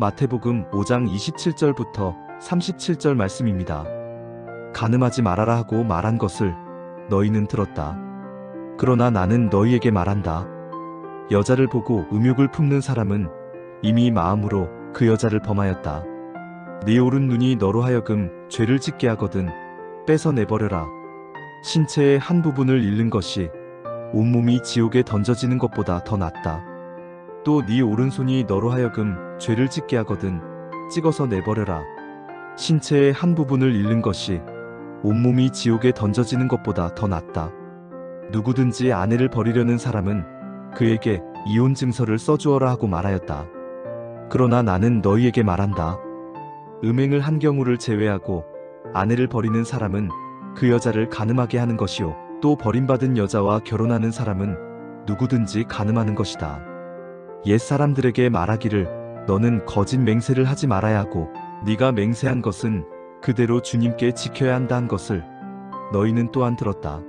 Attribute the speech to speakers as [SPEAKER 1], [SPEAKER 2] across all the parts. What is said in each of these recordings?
[SPEAKER 1] 마태복음 5장 27절부터 37절 말씀입니다. 간음하지 말아라 하고 말한 것을 너희는 들었다. 그러나 나는 너희에게 말한다. 여자를 보고 음욕을 품는 사람은 이미 마음으로 그 여자를 범하였다. 네 오른 눈이 너로 하여금 죄를 짓게 하거든 뺏어내버려라. 신체의 한 부분을 잃는 것이 온몸이 지옥에 던져지는 것보다 더 낫다. 또 네 오른손이 너로 하여금 죄를 짓게 하거든 찍어서 내버려라. 신체의 한 부분을 잃는 것이 온몸이 지옥에 던져지는 것보다 더 낫다. 누구든지 아내를 버리려는 사람은 그에게 이혼 증서를 써주어라 하고 말하였다. 그러나 나는 너희에게 말한다. 음행을 한 경우를 제외하고 아내를 버리는 사람은 그 여자를 간음하게 하는 것이요 또 버림받은 여자와 결혼하는 사람은 누구든지 간음하는 것이다. 옛 사람들에게 말하기를 너는 거짓 맹세를 하지 말아야 하고 네가 맹세한 것은 그대로 주님께 지켜야 한다 한 것을 너희는 또한 들었다.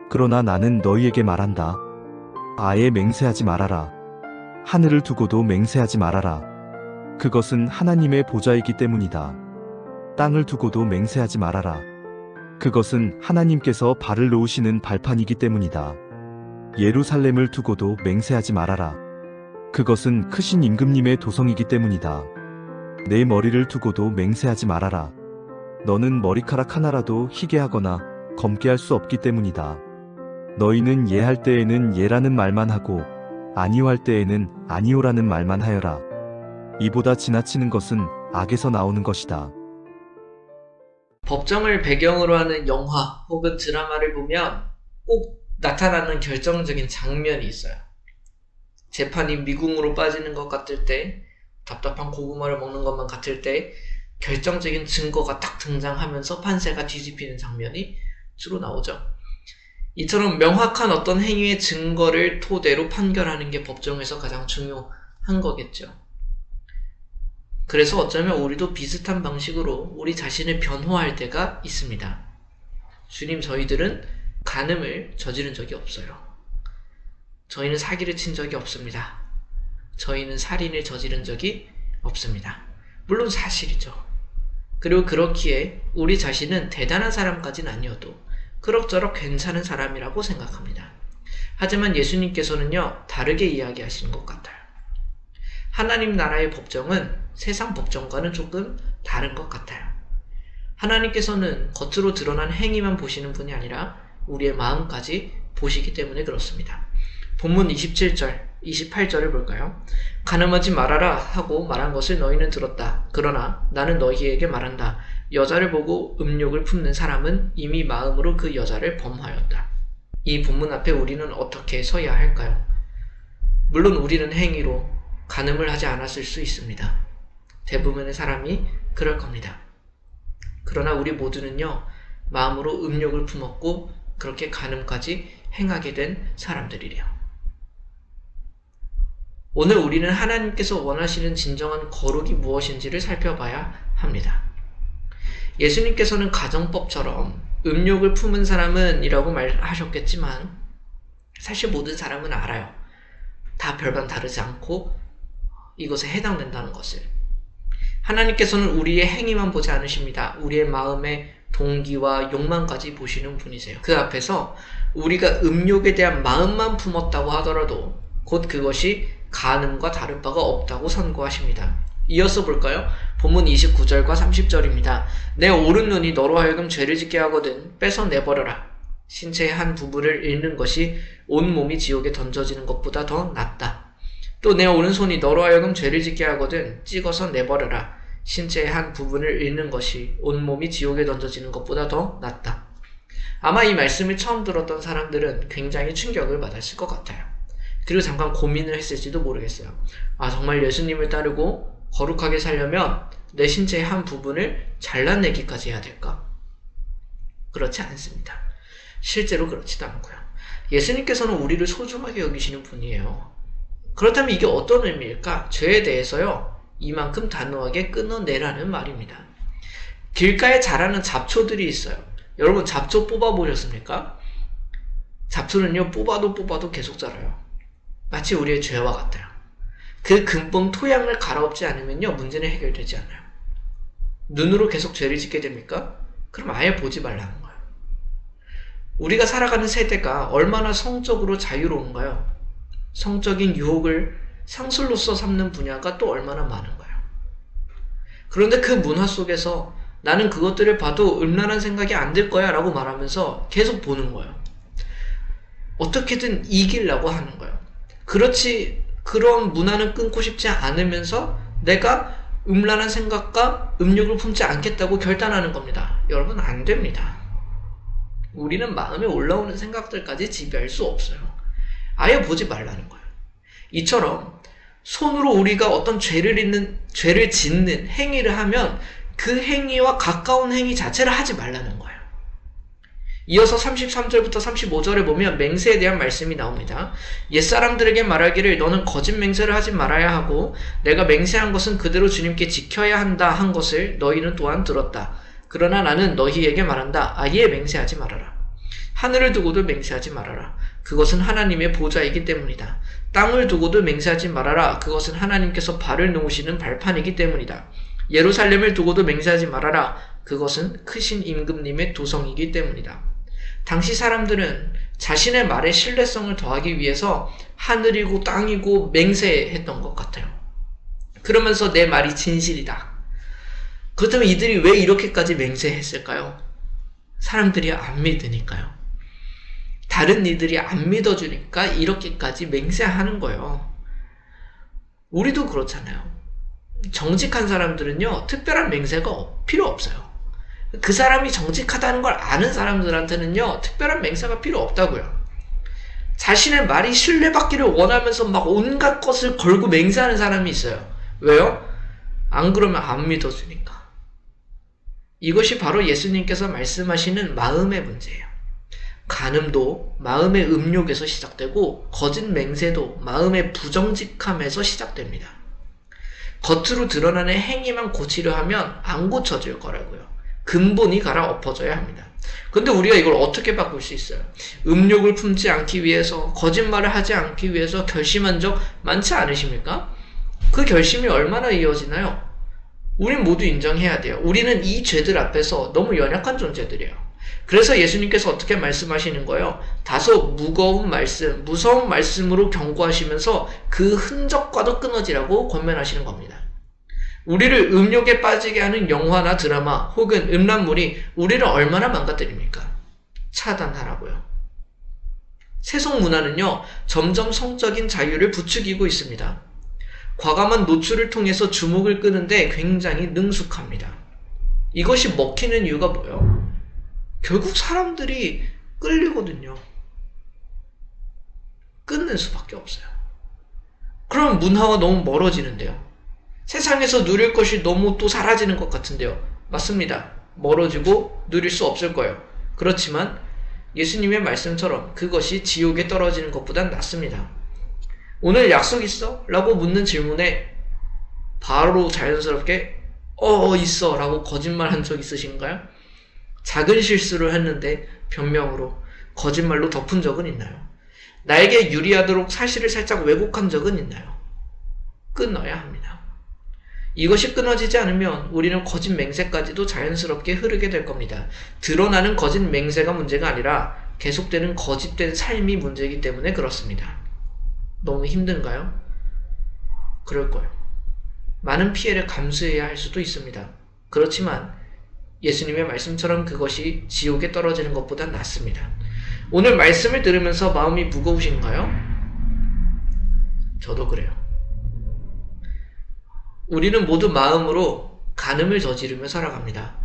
[SPEAKER 1] 그러나 나는 너희에게 말한다. 아예 맹세하지 말아라. 하늘을 두고도 맹세하지 말아라. 그것은 하나님의 보좌이기 때문이다. 땅을 두고도 맹세하지 말아라. 그것은 하나님께서 발을 놓으시는 발판이기 때문이다. 예루살렘을 두고도 맹세하지 말아라. 그것은 크신 임금님의 도성이기 때문이다. 내 머리를 두고도 맹세하지 말아라. 너는 머리카락 하나라도 희게 하거나 검게 할 수 없기 때문이다. 너희는 예할 때에는 예라는 말만 하고 아니오 할 때에는 아니오라는 말만 하여라. 이보다 지나치는 것은 악에서 나오는 것이다.
[SPEAKER 2] 법정을 배경으로 하는 영화 혹은 드라마를 보면 꼭 나타나는 결정적인 장면이 있어요. 재판이 미궁으로 빠지는 것 같을 때, 답답한 고구마를 먹는 것만 같을 때 결정적인 증거가 딱 등장하면서 판세가 뒤집히는 장면이 주로 나오죠. 이처럼 명확한 어떤 행위의 증거를 토대로 판결하는 게 법정에서 가장 중요한 거겠죠. 그래서 어쩌면 우리도 비슷한 방식으로 우리 자신을 변호할 때가 있습니다. 주님, 저희들은 간음을 저지른 적이 없어요. 저희는 사기를 친 적이 없습니다. 저희는 살인을 저지른 적이 없습니다. 물론 사실이죠. 그리고 그렇기에 우리 자신은 대단한 사람까지는 아니어도 그럭저럭 괜찮은 사람이라고 생각합니다. 하지만 예수님께서는요, 다르게 이야기하시는 것 같아요. 하나님 나라의 법정은 세상 법정과는 조금 다른 것 같아요. 하나님께서는 겉으로 드러난 행위만 보시는 분이 아니라 우리의 마음까지 보시기 때문에 그렇습니다. 본문 27절, 28절을 볼까요? 간음하지 말아라 하고 말한 것을 너희는 들었다. 그러나 나는 너희에게 말한다. 여자를 보고 음욕을 품는 사람은 이미 마음으로 그 여자를 범하였다. 이 본문 앞에 우리는 어떻게 서야 할까요? 물론 우리는 행위로 간음을 하지 않았을 수 있습니다. 대부분의 사람이 그럴 겁니다. 그러나 우리 모두는요, 마음으로 음욕을 품었고 그렇게 간음까지 행하게 된 사람들이래요. 오늘 우리는 하나님께서 원하시는 진정한 거룩이 무엇인지를 살펴봐야 합니다. 예수님께서는 가정법처럼 음욕을 품은 사람은 이라고 말하셨겠지만 사실 모든 사람은 알아요. 다 별반 다르지 않고 이것에 해당된다는 것을. 하나님께서는 우리의 행위만 보지 않으십니다. 우리의 마음의 동기와 욕망까지 보시는 분이세요. 그 앞에서 우리가 음욕에 대한 마음만 품었다고 하더라도 곧 그것이 간음과 다를 바가 없다고 선고하십니다. 이어서 볼까요? 본문 29절과 30절입니다. 내 오른 눈이 너로 하여금 죄를 짓게 하거든 뺏어내버려라. 신체의 한 부분을 잃는 것이 온몸이 지옥에 던져지는 것보다 더 낫다. 또 내 오른손이 너로 하여금 죄를 짓게 하거든 찍어서 내버려라. 신체의 한 부분을 잃는 것이 온몸이 지옥에 던져지는 것보다 더 낫다. 아마 이 말씀을 처음 들었던 사람들은 굉장히 충격을 받았을 것 같아요. 그리고 잠깐 고민을 했을지도 모르겠어요. 정말 예수님을 따르고 거룩하게 살려면 내 신체의 한 부분을 잘라내기까지 해야 될까? 그렇지 않습니다. 실제로 그렇지도 않고요. 예수님께서는 우리를 소중하게 여기시는 분이에요. 그렇다면 이게 어떤 의미일까? 죄에 대해서요, 이만큼 단호하게 끊어내라는 말입니다. 길가에 자라는 잡초들이 있어요. 여러분, 잡초 뽑아보셨습니까? 잡초는요, 뽑아도 계속 자라요. 마치 우리의 죄와 같아요. 그 근본 토양을 갈아엎지 않으면요, 문제는 해결되지 않아요. 눈으로 계속 죄를 짓게 됩니까? 그럼 아예 보지 말라는 거예요. 우리가 살아가는 세대가 얼마나 성적으로 자유로운가요? 성적인 유혹을 상술로서 삼는 분야가 또 얼마나 많은 거예요. 그런데 그 문화 속에서 나는 그것들을 봐도 음란한 생각이 안 들 거야 라고 말하면서 계속 보는 거예요. 어떻게든 이기려고 하는 거예요. 그렇지, 그런 문화는 끊고 싶지 않으면서 내가 음란한 생각과 음욕을 품지 않겠다고 결단하는 겁니다. 여러분, 안 됩니다. 우리는 마음에 올라오는 생각들까지 지배할 수 없어요. 아예 보지 말라는 거예요. 이처럼 손으로 우리가 어떤 죄를 짓는 행위를 하면 그 행위와 가까운 행위 자체를 하지 말라는 거예요. 이어서 33절부터 35절에 보면 맹세에 대한 말씀이 나옵니다. 옛사람들에게 말하기를 너는 거짓 맹세를 하지 말아야 하고 내가 맹세한 것은 그대로 주님께 지켜야 한다 한 것을 너희는 또한 들었다. 그러나 나는 너희에게 말한다. 아예 맹세하지 말아라. 하늘을 두고도 맹세하지 말아라. 그것은 하나님의 보좌이기 때문이다. 땅을 두고도 맹세하지 말아라. 그것은 하나님께서 발을 놓으시는 발판이기 때문이다. 예루살렘을 두고도 맹세하지 말아라. 그것은 크신 임금님의 도성이기 때문이다. 당시 사람들은 자신의 말에 신뢰성을 더하기 위해서 하늘이고 땅이고 맹세했던 것 같아요. 그러면서 내 말이 진실이다. 그렇다면 이들이 왜 이렇게까지 맹세했을까요? 사람들이 안 믿으니까요. 다른 이들이 안 믿어주니까 이렇게까지 맹세하는 거예요. 우리도 그렇잖아요. 정직한 사람들은요, 특별한 맹세가 필요 없어요. 그 사람이 정직하다는 걸 아는 사람들한테는요, 특별한 맹세가 필요 없다고요. 자신의 말이 신뢰받기를 원하면서 막 온갖 것을 걸고 맹세하는 사람이 있어요. 왜요? 안 그러면 안 믿어주니까. 이것이 바로 예수님께서 말씀하시는 마음의 문제예요. 간음도 마음의 음욕에서 시작되고 거짓 맹세도 마음의 부정직함에서 시작됩니다. 겉으로 드러나는 행위만 고치려 하면 안 고쳐질 거라고요. 근본이 갈아엎어져야 합니다. 근데 우리가 이걸 어떻게 바꿀 수 있어요? 음욕을 품지 않기 위해서, 거짓말을 하지 않기 위해서 결심한 적 많지 않으십니까? 그 결심이 얼마나 이어지나요? 우린 모두 인정해야 돼요. 우리는 이 죄들 앞에서 너무 연약한 존재들이에요. 그래서 예수님께서 어떻게 말씀하시는 거예요? 다소 무거운 말씀, 무서운 말씀으로 경고하시면서 그 흔적과도 끊어지라고 권면하시는 겁니다. 우리를 음욕에 빠지게 하는 영화나 드라마 혹은 음란물이 우리를 얼마나 망가뜨립니까? 차단하라고요. 세속 문화는요, 점점 성적인 자유를 부추기고 있습니다. 과감한 노출을 통해서 주목을 끄는데 굉장히 능숙합니다. 이것이 먹히는 이유가 뭐예요? 결국 사람들이 끌리거든요. 끊는 수밖에 없어요. 그럼 문화와 너무 멀어지는데요. 세상에서 누릴 것이 너무 또 사라지는 것 같은데요. 맞습니다. 멀어지고 누릴 수 없을 거예요. 그렇지만 예수님의 말씀처럼 그것이 지옥에 떨어지는 것보단 낫습니다. 오늘 약속 있어? 라고 묻는 질문에 바로 자연스럽게 있어 라고 거짓말 한 적 있으신가요? 작은 실수를 했는데 변명으로 거짓말로 덮은 적은 있나요? 나에게 유리하도록 사실을 살짝 왜곡한 적은 있나요? 끊어야 합니다. 이것이 끊어지지 않으면 우리는 거짓 맹세까지도 자연스럽게 흐르게 될 겁니다. 드러나는 거짓 맹세가 문제가 아니라 계속되는 거짓된 삶이 문제이기 때문에 그렇습니다. 너무 힘든가요? 그럴 거예요. 많은 피해를 감수해야 할 수도 있습니다. 그렇지만 예수님의 말씀처럼 그것이 지옥에 떨어지는 것보다 낫습니다. 오늘 말씀을 들으면서 마음이 무거우신가요? 저도 그래요. 우리는 모두 마음으로 간음을 저지르며 살아갑니다.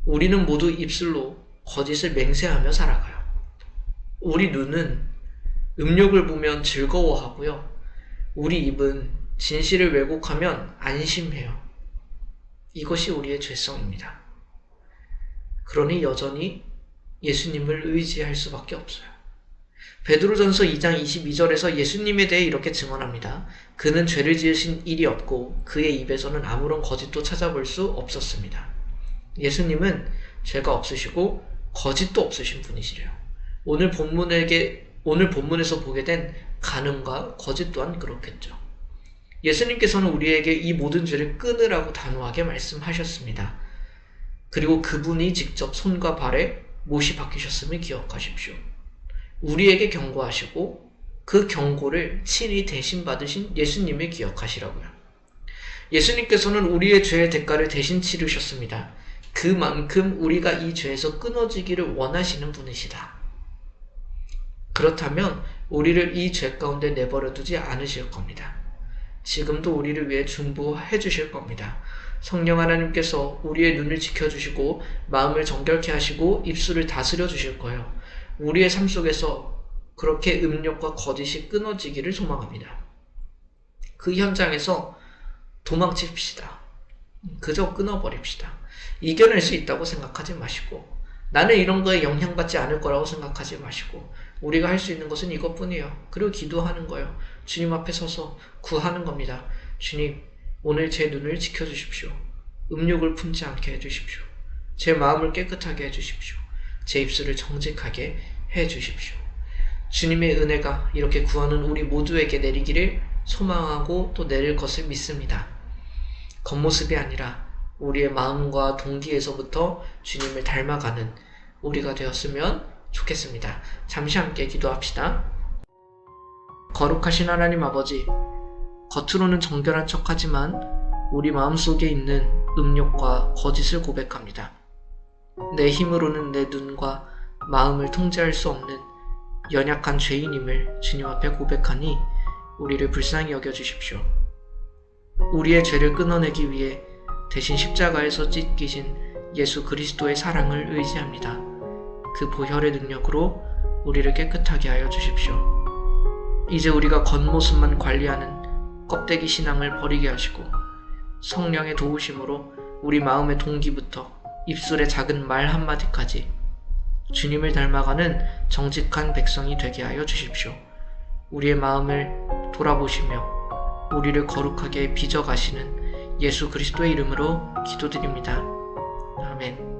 [SPEAKER 2] 우리는 모두 입술로 거짓을 맹세하며 살아가요. 우리 눈은 음욕을 보면 즐거워하고요. 우리 입은 진실을 왜곡하면 안심해요. 이것이 우리의 죄성입니다. 그러니 여전히 예수님을 의지할 수밖에 없어요. 베드로전서 2장 22절에서 예수님에 대해 이렇게 증언합니다. 그는 죄를 지으신 일이 없고 그의 입에서는 아무런 거짓도 찾아볼 수 없었습니다. 예수님은 죄가 없으시고 거짓도 없으신 분이시래요. 오늘 본문에서 보게 된 간음과 거짓 또한 그렇겠죠. 예수님께서는 우리에게 이 모든 죄를 끊으라고 단호하게 말씀하셨습니다. 그리고 그분이 직접 손과 발에 못이 박히셨음을 기억하십시오. 우리에게 경고하시고 그 경고를 친히 대신 받으신 예수님을 기억하시라고요. 예수님께서는 우리의 죄의 대가를 대신 치르셨습니다. 그만큼 우리가 이 죄에서 끊어지기를 원하시는 분이시다. 그렇다면 우리를 이 죄 가운데 내버려 두지 않으실 겁니다. 지금도 우리를 위해 중보해 주실 겁니다. 성령 하나님께서 우리의 눈을 지켜주시고 마음을 정결케 하시고 입술을 다스려 주실 거예요. 우리의 삶 속에서 그렇게 음욕과 거짓이 끊어지기를 소망합니다. 그 현장에서 도망칩시다. 그저 끊어버립시다. 이겨낼 수 있다고 생각하지 마시고, 나는 이런 거에 영향받지 않을 거라고 생각하지 마시고, 우리가 할 수 있는 것은 이것뿐이에요. 그리고 기도하는 거예요. 주님 앞에 서서 구하는 겁니다. 주님, 오늘 제 눈을 지켜주십시오. 음욕을 품지 않게 해주십시오. 제 마음을 깨끗하게 해주십시오. 제 입술을 정직하게 해주십시오. 주님의 은혜가 이렇게 구하는 우리 모두에게 내리기를 소망하고 또 내릴 것을 믿습니다. 겉모습이 아니라 우리의 마음과 동기에서부터 주님을 닮아가는 우리가 되었으면 좋겠습니다. 잠시 함께 기도합시다. 거룩하신 하나님 아버지, 겉으로는 정결한 척하지만 우리 마음속에 있는 음욕과 거짓을 고백합니다. 내 힘으로는 내 눈과 마음을 통제할 수 없는 연약한 죄인임을 주님 앞에 고백하니 우리를 불쌍히 여겨주십시오. 우리의 죄를 끊어내기 위해 대신 십자가에서 찢기신 예수 그리스도의 사랑을 의지합니다. 그 보혈의 능력으로 우리를 깨끗하게 하여 주십시오. 이제 우리가 겉모습만 관리하는 껍데기 신앙을 버리게 하시고 성령의 도우심으로 우리 마음의 동기부터 입술의 작은 말 한마디까지 주님을 닮아가는 정직한 백성이 되게 하여 주십시오. 우리의 마음을 돌아보시며 우리를 거룩하게 빚어가시는 예수 그리스도의 이름으로 기도드립니다. 아멘.